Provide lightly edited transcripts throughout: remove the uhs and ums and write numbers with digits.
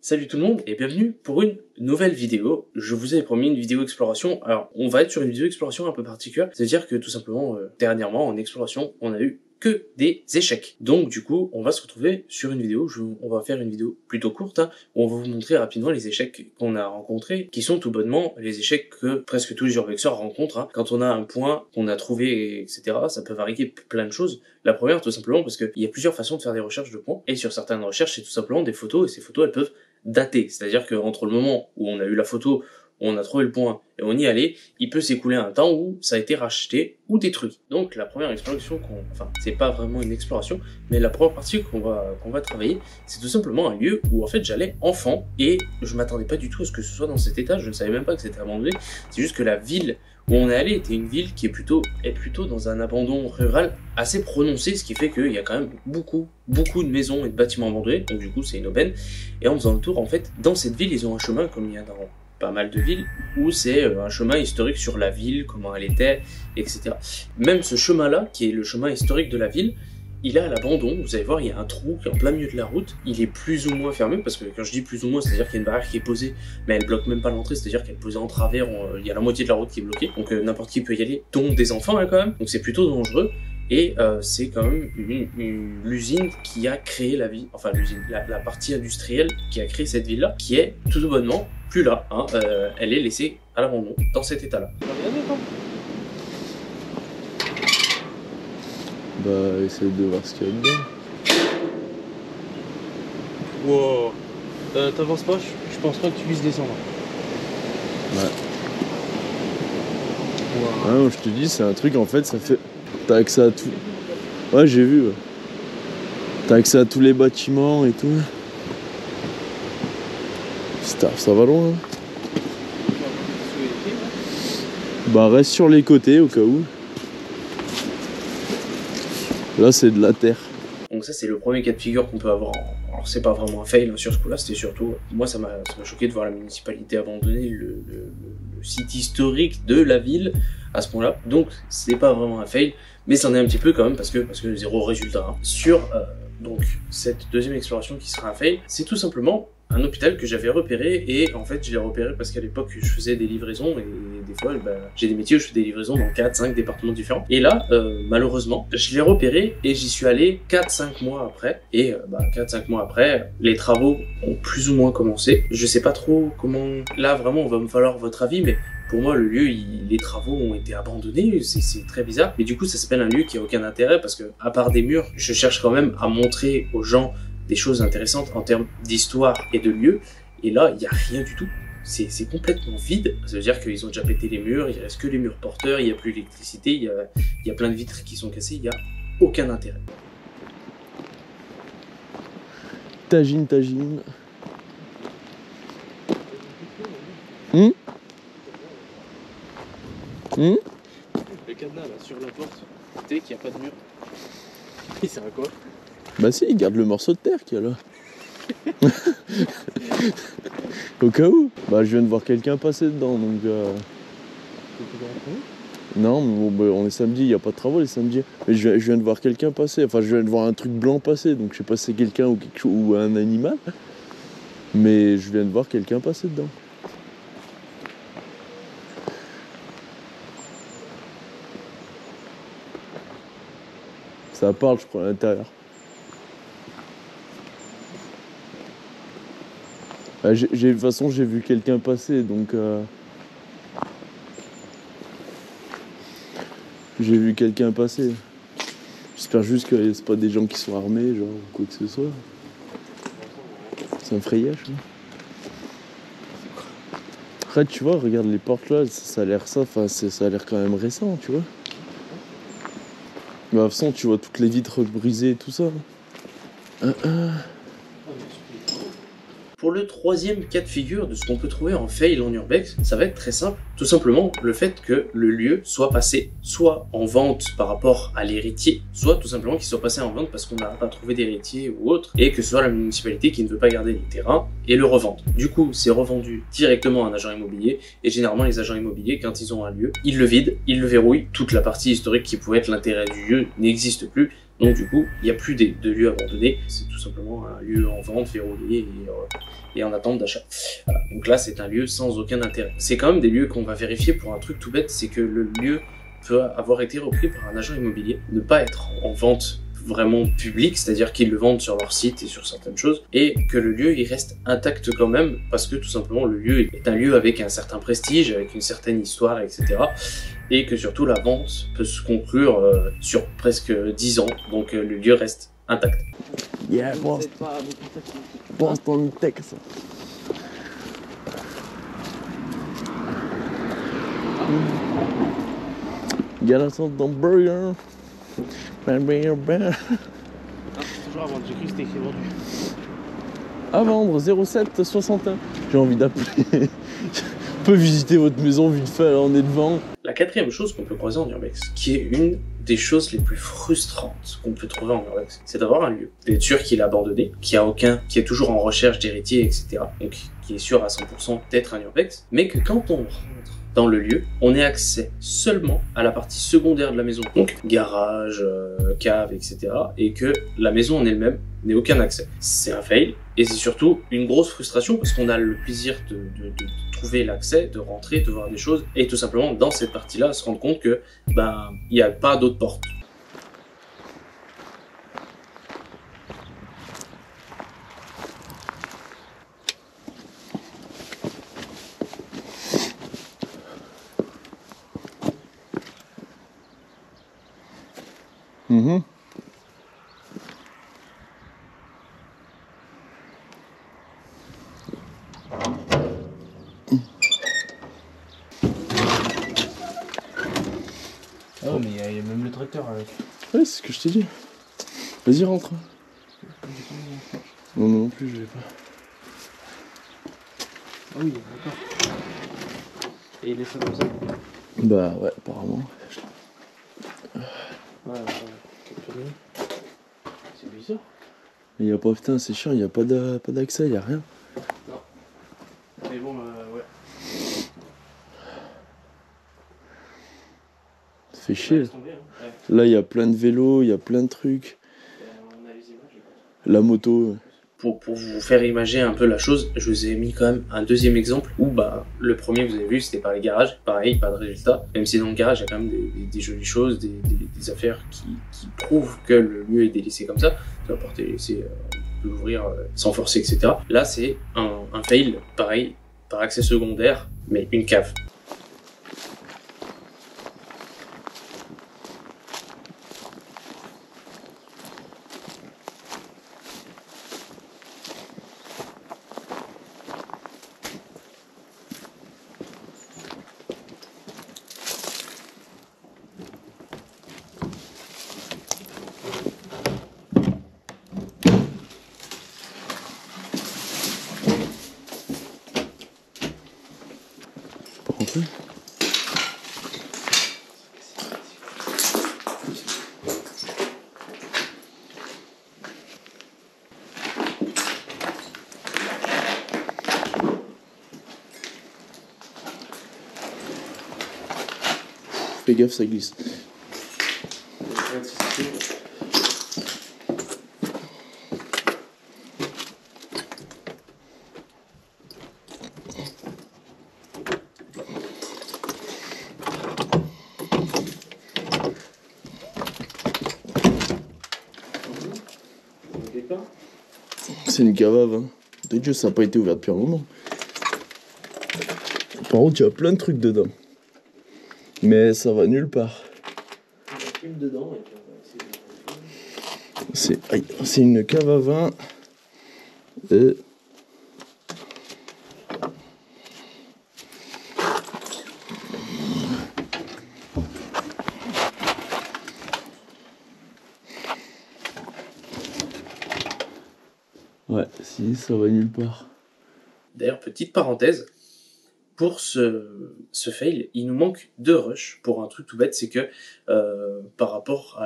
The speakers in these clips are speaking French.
Salut tout le monde et bienvenue pour une nouvelle vidéo. Je vous avais promis une vidéo exploration. Alors on va être sur une vidéo exploration un peu particulière, c'est-à-dire que tout simplement dernièrement en exploration on a eu que des échecs. Donc du coup on va se retrouver sur une vidéo, on va faire une vidéo plutôt courte où on va vous montrer rapidement les échecs qu'on a rencontrés, qui sont tout bonnement les échecs que presque tous les urbexeurs rencontrent. Quand on a un point qu'on a trouvé, etc. Ça peut varier plein de choses. La première tout simplement parce qu'il y a plusieurs façons de faire des recherches de points, et sur certaines recherches c'est tout simplement des photos, et ces photos elles peuvent dater, c'est-à-dire qu'entre le moment où on a eu la photo, où on a trouvé le point et on y allait, il peut s'écouler un temps où ça a été racheté ou détruit. Donc la première exploration c'est pas vraiment une exploration, mais la première partie qu'on va travailler, c'est tout simplement un lieu où en fait j'allais enfant et je m'attendais pas du tout à ce que ce soit dans cet état, je ne savais même pas que c'était abandonné. C'est juste que la ville où on est allé était une ville qui est plutôt dans un abandon rural assez prononcé, ce qui fait qu'il y a quand même beaucoup de maisons et de bâtiments abandonnés, donc du coup c'est une aubaine. Et en faisant le tour, en fait, dans cette ville, ils ont un chemin, comme il y a dans pas mal de villes, où c'est un chemin historique sur la ville, comment elle était, etc. Même ce chemin-là, qui est le chemin historique de la ville, il est à l'abandon. Vous allez voir, il y a un trou qui est en plein milieu de la route. Il est plus ou moins fermé, parce que quand je dis plus ou moins, c'est-à-dire qu'il y a une barrière qui est posée, mais elle bloque même pas l'entrée, c'est-à-dire qu'elle est posée en travers, il y a la moitié de la route qui est bloquée, donc n'importe qui peut y aller, dont des enfants quand même, donc c'est plutôt dangereux. Et c'est quand même l'usine qui a créé la ville, enfin l'usine, la partie industrielle qui a créé cette ville-là, qui est tout bonnement plus là, elle est laissée à l'abandon, dans cet état-là. Bah, essaye de voir ce qu'il y a dedans. Wow. T'avances pas, je pense pas que tu puisses descendre. Ouais. Wow. Ah non, je te dis, c'est un truc en fait, ça fait. T'as accès à tout. Ouais, j'ai vu. Ouais. T'as accès à tous les bâtiments et tout. Ça va loin. Hein. Bah, reste sur les côtés au cas où. Là, c'est de la terre. Donc ça, c'est le premier cas de figure qu'on peut avoir. Alors, c'est pas vraiment un fail sur ce coup-là, c'était surtout... Moi, ça m'a choqué de voir la municipalité abandonner le site historique de la ville à ce point-là. Donc, c'est pas vraiment un fail, mais c'en est un petit peu quand même, parce que zéro résultat. Sur donc cette deuxième exploration qui sera un fail, c'est tout simplement un hôpital que j'avais repéré, et en fait je l'ai repéré parce qu'à l'époque je faisais des livraisons, et des fois j'ai des métiers où je fais des livraisons dans 4-5 départements différents, et là malheureusement je l'ai repéré et j'y suis allé 4-5 mois après, et 4-5 mois après les travaux ont plus ou moins commencé. Je sais pas trop comment, là vraiment on va me falloir votre avis, mais pour moi, le lieu, les travaux ont été abandonnés, c'est très bizarre. Mais du coup, ça s'appelle un lieu qui a aucun intérêt, parce que, à part des murs, je cherche quand même à montrer aux gens des choses intéressantes en termes d'histoire et de lieu. Et là, il n'y a rien du tout. C'est complètement vide. Ça veut dire qu'ils ont déjà pété les murs, il reste que les murs porteurs, il n'y a plus d'électricité, il y a plein de vitres qui sont cassées, il n'y a aucun intérêt. Tagine. Le cadenas là sur la porte, tu sais qu'il n'y a pas de mur. Il sert à quoi? Bah si, il garde le morceau de terre qu'il y a là. Au cas où. Bah je viens de voir quelqu'un passer dedans, donc non, mais bon, on est samedi, il n'y a pas de travaux les samedis. Mais je viens de voir quelqu'un passer, enfin je viens de voir un truc blanc passer, donc je sais pas si c'est quelqu'un ou quelque chose, ou un animal. Mais je viens de voir quelqu'un passer dedans. Ça parle, je crois, à l'intérieur. De toute façon, j'ai vu quelqu'un passer, donc... J'ai vu quelqu'un passer. J'espère juste que c'est pas des gens qui sont armés, genre, ou quoi que ce soit. C'est un frayage. Hein. Après, tu vois, regarde les portes là, ça a l'air ça, enfin, ça a l'air quand même récent, tu vois. Mais de toute façon, tu vois toutes les vitres brisées et tout ça. Pour le troisième cas de figure de ce qu'on peut trouver en fail en urbex, ça va être très simple. Tout simplement le fait que le lieu soit passé soit en vente par rapport à l'héritier, soit tout simplement qu'il soit passé en vente parce qu'on n'a pas trouvé d'héritier ou autre, et que ce soit la municipalité qui ne veut pas garder les terrains et le revendre. Du coup, c'est revendu directement à un agent immobilier, et généralement les agents immobiliers, quand ils ont un lieu, ils le vident, ils le verrouillent, toute la partie historique qui pouvait être l'intérêt du lieu n'existe plus, Donc du coup, il n'y a plus de lieux abandonnés, c'est tout simplement un lieu en vente, verrouillé et en attente d'achat. Voilà. Donc là, c'est un lieu sans aucun intérêt. C'est quand même des lieux qu'on va vérifier pour un truc tout bête, c'est que le lieu peut avoir été repris par un agent immobilier, ne pas être en vente vraiment public, c'est-à-dire qu'ils le vendent sur leur site et sur certaines choses, et que le lieu il reste intact quand même, parce que tout simplement le lieu est un lieu avec un certain prestige, avec une certaine histoire, etc. Et que surtout la vente peut se conclure sur presque 10 ans, donc le lieu reste intact. Yeah, pense ton tech ça. Galation d'hamburger. C'est toujours à vendre, j'ai cru que c'était écrit vendu. À vendre 07 61. J'ai envie d'appeler. On peut visiter votre maison vite fait, alors on est devant. La quatrième chose qu'on peut croiser en urbex, qui est une des choses les plus frustrantes qu'on peut trouver en urbex, c'est d'avoir un lieu, d'être sûr qu'il est abandonné, qui est toujours en recherche d'héritiers, etc. Donc qui est sûr à 100% d'être un urbex, mais que quand on rentre dans le lieu, on ait accès seulement à la partie secondaire de la maison, donc garage, cave, etc. Et que la maison en elle-même n'ait aucun accès. C'est un fail, et c'est surtout une grosse frustration parce qu'on a le plaisir de trouver l'accès, de rentrer, de voir des choses, et tout simplement dans cette partie-là, se rendre compte que il n'y a pas d'autre porte. Oh mais il y a même le tracteur avec. Ouais, c'est ce que je t'ai dit. Vas-y, rentre. Non, non plus, je vais pas. Ah oui, d'accord. Et il est fait comme ça? Bah ouais, apparemment. Ouais, c'est bizarre. Il y a pas, putain, c'est chiant, il y a pas d'accès, il y a rien. Non. Mais bon, ouais. Ça fait chier. Ouais, tomber, hein. Ouais. Là, il y a plein de vélos, il y a plein de trucs. On a les images. La moto. Pour vous faire imager un peu la chose, je vous ai mis quand même un deuxième exemple où le premier que vous avez vu c'était par les garages, pareil, pas de résultat, même si dans le garage il y a quand même des jolies choses, des affaires qui prouvent que le lieu est délaissé comme ça, la porte est laissée, on peut l'ouvrir sans forcer, etc. Là c'est un fail, pareil, par accès secondaire, mais une cave. Rentrer. Fais gaffe, ça glisse. C'est une cave à vin. De Dieu, ça n'a pas été ouvert depuis un moment. Par contre, il y a plein de trucs dedans. Mais ça va nulle part. C'est une cave à vin. Et... ouais, si, ça va nulle part. D'ailleurs, petite parenthèse, pour ce fail, il nous manque 2 rushs pour un truc tout bête, c'est que par rapport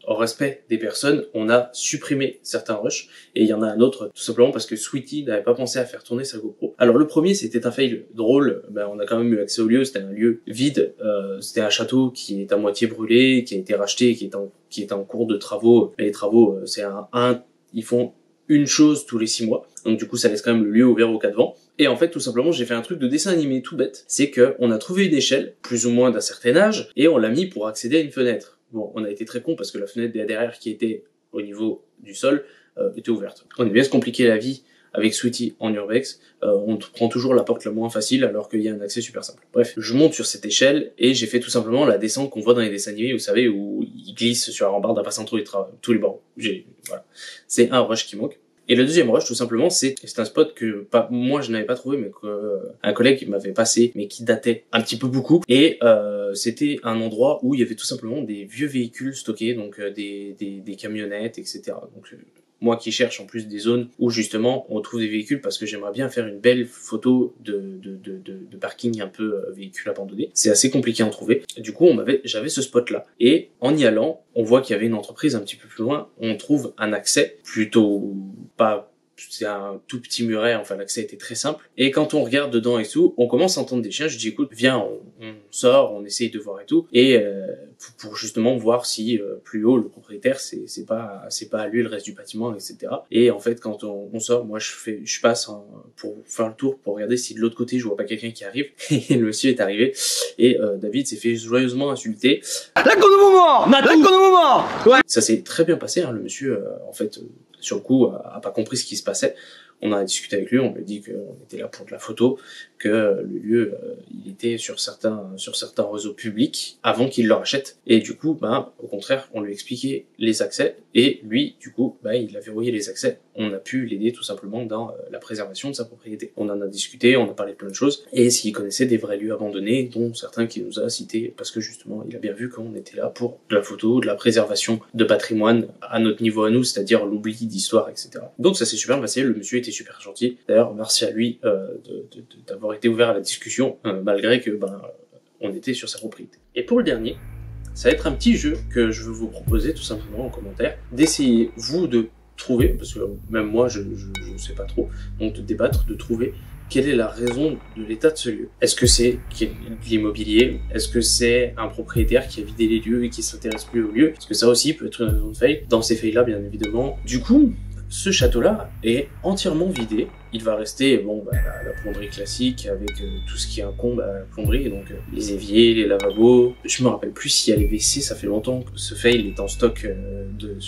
en respect des personnes, on a supprimé certains rushs, et il y en a un autre, tout simplement parce que Sweetie n'avait pas pensé à faire tourner sa GoPro. Alors le premier, c'était un fail drôle, on a quand même eu accès au lieu, c'était un lieu vide, c'était un château qui est à moitié brûlé, qui a été racheté, qui est en cours de travaux. Les travaux, ils font une chose tous les 6 mois, donc du coup ça laisse quand même le lieu ouvert aux 4 vents. Et en fait, tout simplement, j'ai fait un truc de dessin animé tout bête, c'est que on a trouvé une échelle, plus ou moins d'un certain âge, et on l'a mis pour accéder à une fenêtre. Bon, on a été très con parce que la fenêtre derrière qui était au niveau du sol était ouverte. On est bien se compliquer la vie avec Sweetie en urbex, on prend toujours la porte la moins facile alors qu'il y a un accès super simple. Bref, je monte sur cette échelle et j'ai fait tout simplement la descente qu'on voit dans les dessins animés, vous savez, où il glisse sur la rambarde en passant tous les barreaux. Voilà. C'est un rush qui manque. Et le deuxième rush, tout simplement, c'est un spot que moi je n'avais pas trouvé, mais que un collègue m'avait passé, mais qui datait un petit peu beaucoup. Et c'était un endroit où il y avait tout simplement des vieux véhicules stockés, donc des camionnettes, etc. Donc moi qui cherche en plus des zones où justement on trouve des véhicules, parce que j'aimerais bien faire une belle photo de parking un peu véhicule abandonné. C'est assez compliqué à en trouver. Du coup j'avais ce spot là, et en y allant on voit qu'il y avait une entreprise un petit peu plus loin, on trouve un accès plutôt pas, c'est un tout petit muret, enfin l'accès était très simple, et quand on regarde dedans et tout, on commence à entendre des chiens. Je dis écoute, viens, on sort, on essaye de voir et tout, et pour justement voir si plus haut le propriétaire c'est pas à lui le reste du bâtiment, etc. Et en fait quand on sort, moi je passe pour faire le tour pour regarder si de l'autre côté je vois pas quelqu'un qui arrive, et le monsieur est arrivé, et David s'est fait joyeusement insulter. La con de moment, la con de moment. Ouais. Ça s'est très bien passé, hein, le monsieur en fait sur le coup a pas compris ce qui se passait. On a discuté avec lui, on lui a dit qu'on était là pour de la photo, que le lieu il était sur certains réseaux publics avant qu'il le rachète, et du coup au contraire on lui expliquait les accès, et lui du coup il a verrouillé les accès. On a pu l'aider tout simplement dans la préservation de sa propriété. On en a discuté, on a parlé de plein de choses, et s'il connaissait des vrais lieux abandonnés, dont certains qu'il nous a cités, parce que justement il a bien vu qu'on était là pour de la photo, de la préservation de patrimoine à notre niveau à nous, c'est-à-dire l'oubli d'histoire, etc. Donc ça s'est super passé, le monsieur était super gentil. D'ailleurs merci à lui d'avoir été ouvert à la discussion, malgré que on était sur sa propriété. Et pour le dernier, ça va être un petit jeu que je veux vous proposer tout simplement en commentaire, d'essayer vous de trouver, parce que même moi je sais pas trop, donc de débattre, de trouver quelle est la raison de l'état de ce lieu. Est-ce que c'est de l'immobilier? Est-ce que c'est un propriétaire qui a vidé les lieux et qui s'intéresse plus au lieu? Parce que ça aussi peut être une raison de fail. Dans ces fails là bien évidemment. Du coup, ce château-là est entièrement vidé. Il va rester la plomberie classique avec tout ce qui incombe à la plomberie, donc les éviers, les lavabos. Je me rappelle plus s'il y a les WC, ça fait longtemps que ce fail est en stock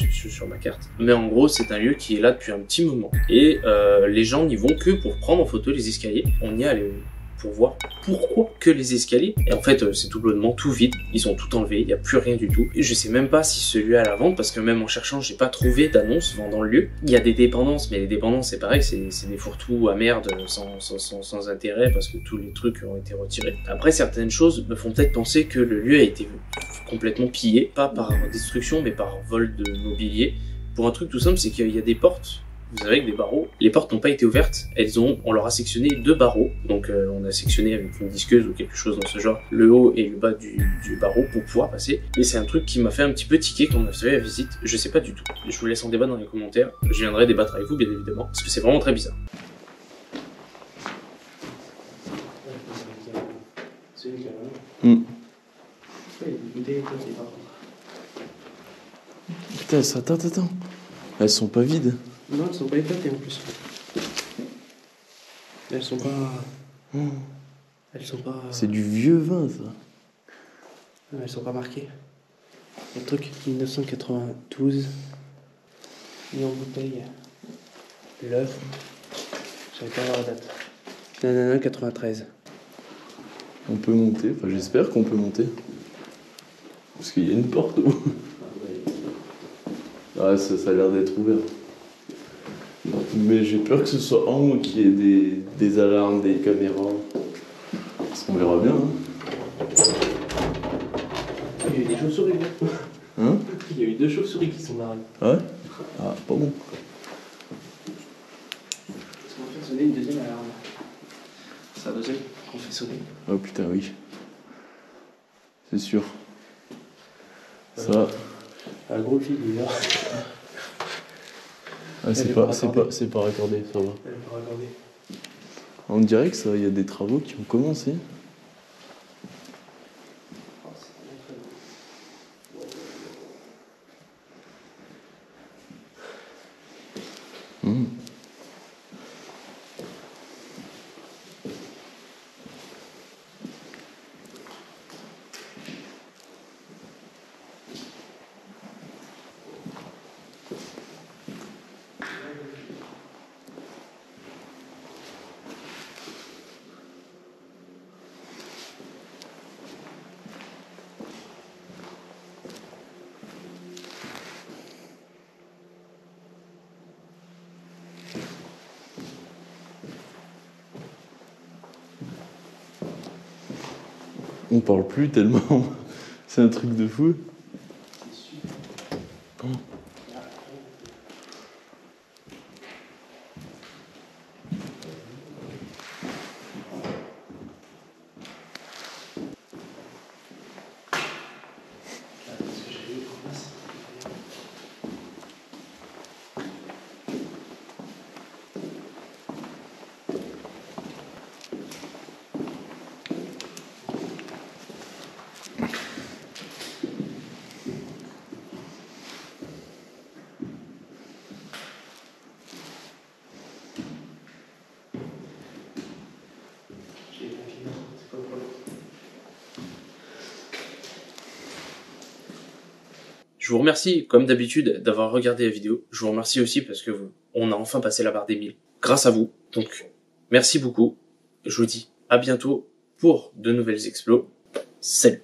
sur ma carte. Mais en gros, c'est un lieu qui est là depuis un petit moment. Et les gens n'y vont que pour prendre en photo les escaliers. On y allait pour voir pourquoi que les escaliers. Et en fait, c'est tout bonnement tout vide. Ils ont tout enlevé, il n'y a plus rien du tout. Et je sais même pas si ce lieu est à la vente, parce que même en cherchant, j'ai pas trouvé d'annonce vendant le lieu. Il y a des dépendances, mais les dépendances, c'est pareil, c'est des fourre-tout à merde sans intérêt, parce que tous les trucs ont été retirés. Après, certaines choses me font peut-être penser que le lieu a été complètement pillé, pas par destruction, mais par vol de mobilier. Pour un truc tout simple, c'est qu'il y a des portes, vous savez, avec des barreaux. Les portes n'ont pas été ouvertes, on leur a sectionné 2 barreaux. Donc on a sectionné avec une disqueuse ou quelque chose dans ce genre, le haut et le bas du barreau pour pouvoir passer. Et c'est un truc qui m'a fait un petit peu tiquer quand on a fait la visite. Je sais pas du tout. Je vous laisse en débat dans les commentaires. Je viendrai débattre avec vous, bien évidemment, parce que c'est vraiment très bizarre. Putain, attends. Elles sont pas vides. Non, elles sont pas éclatées en plus. Elles sont pas... Elles sont pas... C'est du vieux vin, ça. Non, elles sont pas marquées. Le truc 1992, mis en bouteille. L'œuf. J'avais pas la date. Nanana 93. On peut monter, enfin j'espère qu'on peut monter. Parce qu'il y a une porte où... Ah, ça a l'air d'être ouvert. Mais j'ai peur que ce soit en haut qu'il y ait des alarmes, des caméras. Parce qu'on verra bien. Il y a eu des chauves-souris. Hein? Il y a eu 2 chauves-souris qui sont barrées. Ouais? Ah, pas bon. Parce qu'on va faire sonner une deuxième alarme. C'est la deuxième qu'on fait sonner. Oh putain, oui. C'est sûr. Ça. Un gros fil, il est là. Ah, c'est pas raccordé, ça va. Elle est pas raccordée. On dirait que ça, il y a des travaux qui ont commencé. On parle plus tellement. C'est un truc de fou. Oh. Je vous remercie, comme d'habitude, d'avoir regardé la vidéo. Je vous remercie aussi parce que on a enfin passé la barre des 1000. Grâce à vous. Donc, merci beaucoup. Je vous dis à bientôt pour de nouvelles explos. Salut!